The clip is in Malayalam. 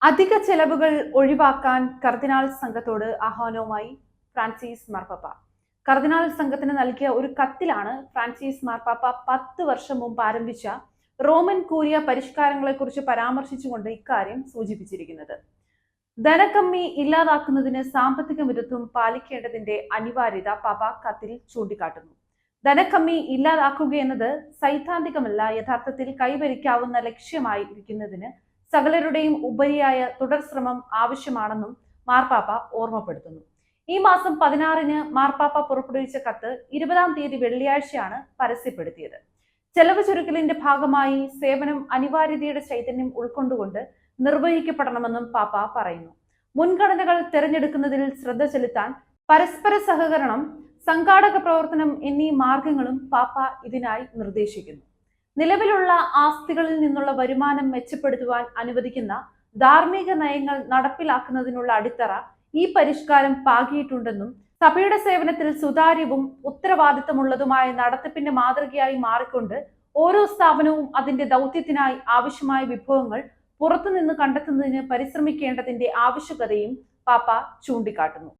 അധിക ചെലവുകൾ ഒഴിവാക്കാൻ കർദിനാൾ സംഘത്തോട് ആഹ്വാനവുമായി ഫ്രാൻസിസ് മാർപ്പാപ്പ. കർദിനാൾ സംഘത്തിന് നൽകിയ ഒരു കത്തിലാണ് ഫ്രാൻസിസ് മാർപ്പാപ്പ 10 വർഷം മുമ്പ് ആരംഭിച്ച റോമൻ കൂരിയ പരിഷ്കാരങ്ങളെക്കുറിച്ച് പരാമർശിച്ചുകൊണ്ട് ഇക്കാര്യം സൂചിപ്പിച്ചിരിക്കുന്നത്. ധനക്കമ്മി ഇല്ലാതാക്കുന്നതിന് സാമ്പത്തിക മിതത്വം പാലിക്കേണ്ടതിന്റെ അനിവാര്യത പാപ്പ കത്തിൽ ചൂണ്ടിക്കാട്ടുന്നു. ധനക്കമ്മി ഇല്ലാതാക്കുകയെന്നത് സൈദ്ധാന്തികമല്ല, യഥാർത്ഥത്തിൽ കൈവരിക്കാവുന്ന ലക്ഷ്യമായി ഇരിക്കുന്നതിന് സകലരുടെയും ഉപരിയായ തുടർ ശ്രമം ആവശ്യമാണെന്നും മാർപ്പാപ്പ ഓർമ്മപ്പെടുത്തുന്നു. ഈ മാസം 16-ന് മാർപ്പാപ്പ പുറപ്പെടുവിച്ച കത്ത് 20-ാം തീയതി വെള്ളിയാഴ്ചയാണ് പരസ്യപ്പെടുത്തിയത്. ചെലവ് ചുരുക്കലിന്റെ ഭാഗമായി സേവനം അനിവാര്യതയുടെ ചൈതന്യം ഉൾക്കൊണ്ടുകൊണ്ട് നിർവഹിക്കപ്പെടണമെന്നും പാപ്പ പറയുന്നു. മുൻഗണനകൾ തിരഞ്ഞെടുക്കുന്നതിൽ ശ്രദ്ധ ചെലുത്താൻ പരസ്പര സഹകരണം, സംഘാടക പ്രവർത്തനം എന്നീ മാർഗങ്ങളും പാപ്പ ഇതിനായി നിർദ്ദേശിക്കുന്നു. നിലവിലുള്ള ആസ്തികളിൽ നിന്നുള്ള വരുമാനം മെച്ചപ്പെടുത്തുവാൻ അനുവദിക്കുന്ന ധാർമ്മിക നയങ്ങൾ നടപ്പിലാക്കുന്നതിനുള്ള അടിത്തറ ഈ പരിഷ്കാരം പാകിയിട്ടുണ്ടെന്നും സഭയുടെ സേവനത്തിൽ സുതാര്യവും ഉത്തരവാദിത്തമുള്ളതുമായ നടത്തിപ്പിന്റെ മാതൃകയായി മാറിക്കൊണ്ട് ഓരോ സ്ഥാപനവും അതിന്റെ ദൗത്യത്തിനായി ആവശ്യമായ വിഭവങ്ങൾ പുറത്തുനിന്ന് കണ്ടെത്തുന്നതിന് പരിശ്രമിക്കേണ്ടതിന്റെ ആവശ്യകതയും പാപ്പ ചൂണ്ടിക്കാട്ടുന്നു.